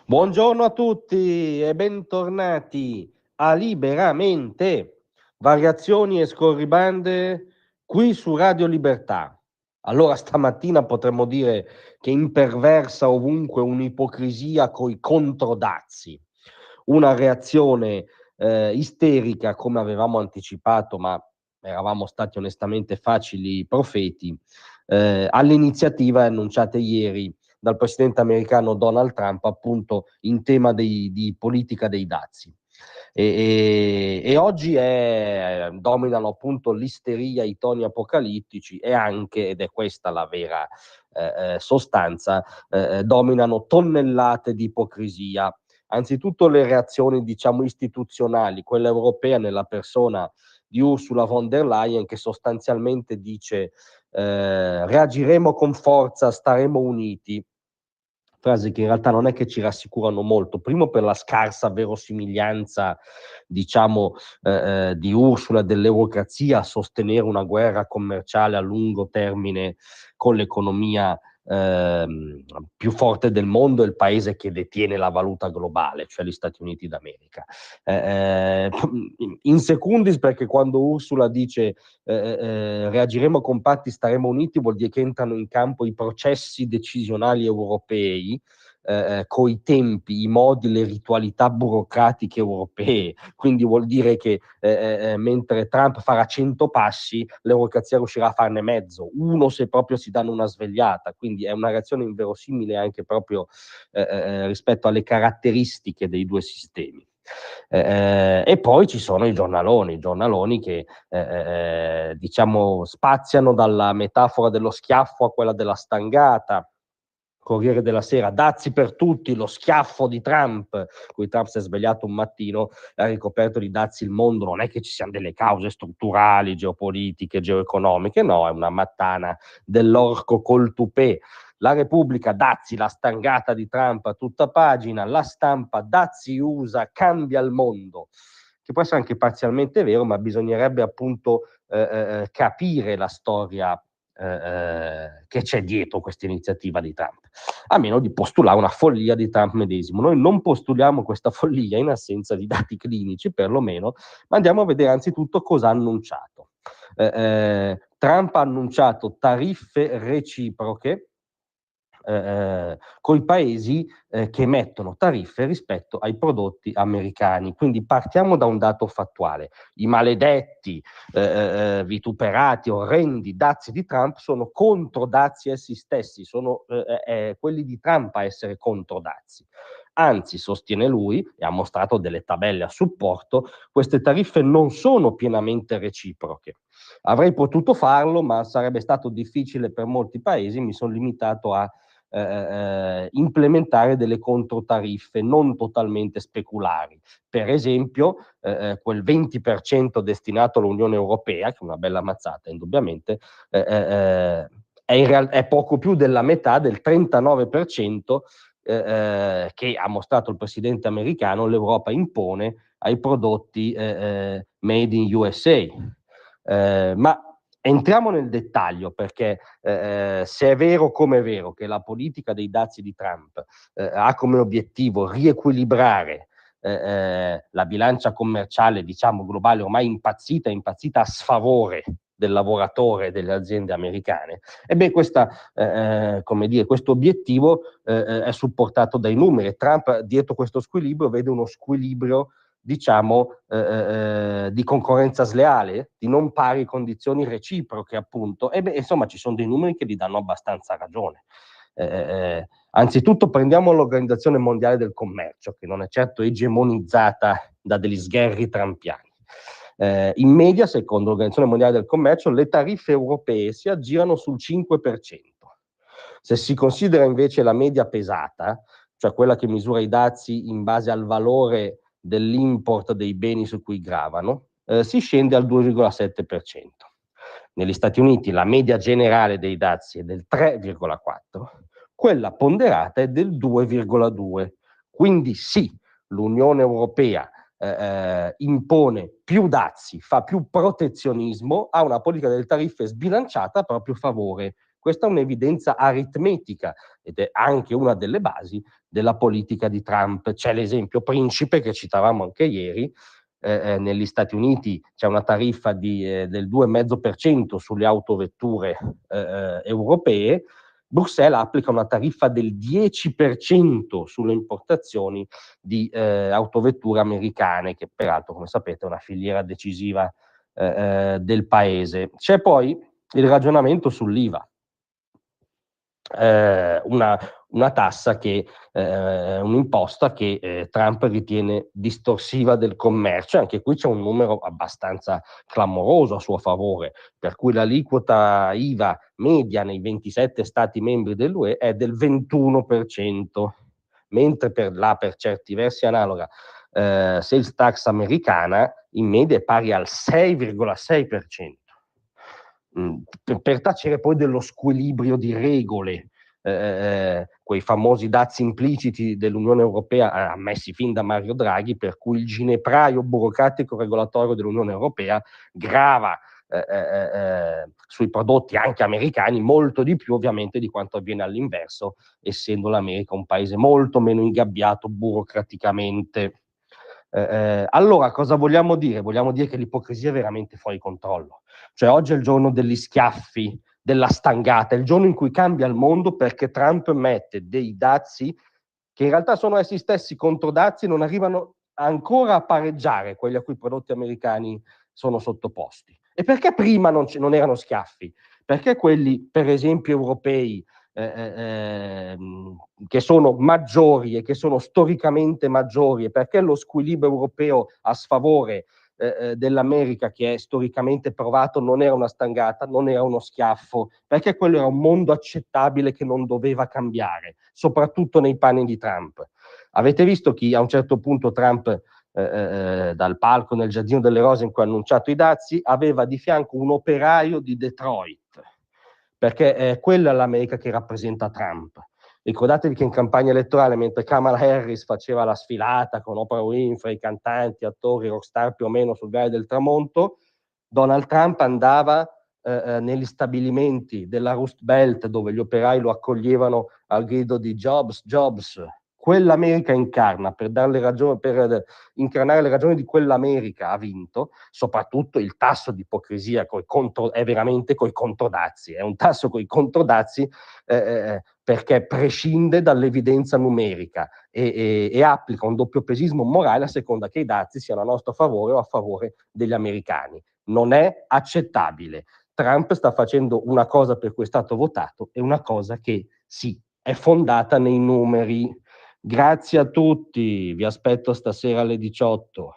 Buongiorno a tutti e bentornati a Liberamente, variazioni e scorribande qui su Radio Libertà. Allora stamattina potremmo dire che imperversa ovunque un'ipocrisia coi controdazi, una reazione isterica come avevamo anticipato, ma eravamo stati onestamente facili profeti, alle iniziative annunciate ieri dal presidente americano Donald Trump appunto in tema di politica dei dazi. E oggi dominano appunto l'isteria, i toni apocalittici e anche, ed è questa la vera sostanza, dominano tonnellate di ipocrisia. Anzitutto le reazioni, diciamo, istituzionali, quella europea nella persona di Ursula von der Leyen, che sostanzialmente dice reagiremo con forza, staremo uniti, frasi che in realtà non è che ci rassicurano molto, primo per la scarsa verosimiglianza, diciamo, di Ursula, dell'eurocrazia a sostenere una guerra commerciale a lungo termine con l'economia più forte del mondo e il paese che detiene la valuta globale, cioè gli Stati Uniti d'America. In secundis, perché quando Ursula dice reagiremo compatti, staremo uniti, vuol dire che entrano in campo i processi decisionali europei, coi tempi, i modi, le ritualità burocratiche europee. Quindi vuol dire che mentre Trump farà 100 passi, l'eurocrazia riuscirà a farne mezzo, uno se proprio si danno una svegliata. Quindi è una reazione inverosimile anche proprio rispetto alle caratteristiche dei due sistemi. E poi ci sono i giornaloni che diciamo spaziano dalla metafora dello schiaffo a quella della stangata. Corriere della Sera, dazi per tutti, lo schiaffo di Trump, cui Trump si è svegliato un mattino e ha ricoperto di dazi il mondo. Non è che ci siano delle cause strutturali, geopolitiche, geoeconomiche, no, è una mattana dell'orco col tupè. La Repubblica, dazi, la stangata di Trump a tutta pagina. La Stampa, dazi USA, cambia il mondo, che può essere anche parzialmente vero, ma bisognerebbe appunto capire la storia che c'è dietro questa iniziativa di Trump, a meno di postulare una follia di Trump medesimo. Noi non postuliamo questa follia in assenza di dati clinici, perlomeno, ma andiamo a vedere anzitutto cosa ha annunciato. Trump ha annunciato tariffe reciproche con i paesi che emettono tariffe rispetto ai prodotti americani. Quindi partiamo da un dato fattuale: i maledetti, vituperati, orrendi dazi di Trump sono contro dazi essi stessi, sono quelli di Trump a essere contro dazi. Anzi, sostiene lui, e ha mostrato delle tabelle a supporto, queste tariffe non sono pienamente reciproche. Avrei potuto farlo, ma sarebbe stato difficile per molti paesi. Mi sono limitato a implementare delle controtariffe non totalmente speculari. Per esempio, quel 20% destinato all'Unione Europea, che è una bella mazzata indubbiamente, è poco più della metà del 39% che ha mostrato il presidente americano l'Europa impone ai prodotti made in USA. Ma entriamo nel dettaglio, perché se è vero come è vero che la politica dei dazi di Trump ha come obiettivo riequilibrare la bilancia commerciale, diciamo, globale, ormai impazzita a sfavore del lavoratore e delle aziende americane, e come dire, questo obiettivo è supportato dai numeri. Trump dietro questo squilibrio vede uno squilibrio, diciamo, di concorrenza sleale, di non pari condizioni reciproche, appunto. E insomma, ci sono dei numeri che gli danno abbastanza ragione. Anzitutto prendiamo l'Organizzazione Mondiale del Commercio, che non è certo egemonizzata da degli sgherri trampiani. In media, secondo l'Organizzazione Mondiale del Commercio, le tariffe europee si aggirano sul 5%. Se si considera invece la media pesata, cioè quella che misura i dazi in base al valore dell'import dei beni su cui gravano, si scende al 2,7%. Negli Stati Uniti la media generale dei dazi è del 3,4%, quella ponderata è del 2,2%. Quindi sì, l'Unione Europea impone più dazi, fa più protezionismo, ha una politica delle tariffe sbilanciata proprio a favore Questa è un'evidenza aritmetica ed è anche una delle basi della politica di Trump. C'è l'esempio principe che citavamo anche ieri. Negli Stati Uniti c'è una tariffa del 2,5% sulle autovetture europee. Bruxelles applica una tariffa del 10% sulle importazioni di autovetture americane, che peraltro, come sapete, è una filiera decisiva del paese. C'è poi il ragionamento sull'IVA, una tassa un'imposta che Trump ritiene distorsiva del commercio. Anche qui c'è un numero abbastanza clamoroso a suo favore, per cui l'aliquota IVA media nei 27 Stati membri dell'UE è del 21%, mentre per certi versi analoga sales tax americana in media è pari al 6,6%. Per tacere poi dello squilibrio di regole, quei famosi dazi impliciti dell'Unione Europea ammessi fin da Mario Draghi, per cui il ginepraio burocratico regolatorio dell'Unione Europea grava sui prodotti anche americani molto di più ovviamente di quanto avviene all'inverso, essendo l'America un paese molto meno ingabbiato burocraticamente. Allora cosa vogliamo dire? Vogliamo dire che l'ipocrisia è veramente fuori controllo. Cioè oggi è il giorno degli schiaffi, della stangata, è il giorno in cui cambia il mondo, perché Trump mette dei dazi che in realtà sono essi stessi controdazi e non arrivano ancora a pareggiare quelli a cui i prodotti americani sono sottoposti. E perché prima non erano schiaffi? Perché quelli, per esempio, europei, che sono maggiori e che sono storicamente maggiori, e perché lo squilibrio europeo a sfavore dell'America, che è storicamente provato, non era una stangata, non era uno schiaffo, perché quello era un mondo accettabile che non doveva cambiare, soprattutto nei panni di Trump. Avete visto chi a un certo punto Trump dal palco nel Giardino delle Rose in cui ha annunciato i dazi aveva di fianco un operaio di Detroit, perché è quella l'America che rappresenta Trump. Ricordatevi che in campagna elettorale, mentre Kamala Harris faceva la sfilata con Oprah Winfrey, cantanti, attori, rockstar più o meno sul Viale del Tramonto, Donald Trump andava negli stabilimenti della Rust Belt, dove gli operai lo accoglievano al grido di Jobs, Jobs. Quell'America incarna, per incarnare le ragioni di quell'America ha vinto. Soprattutto il tasso di ipocrisia è veramente coi controdazi, è un tasso coi controdazi perché prescinde dall'evidenza numerica e applica un doppiopesismo morale a seconda che i dazi siano a nostro favore o a favore degli americani. Non è accettabile. Trump sta facendo una cosa per cui è stato votato e una cosa che sì, è fondata nei numeri. Grazie a tutti, vi aspetto stasera alle 18.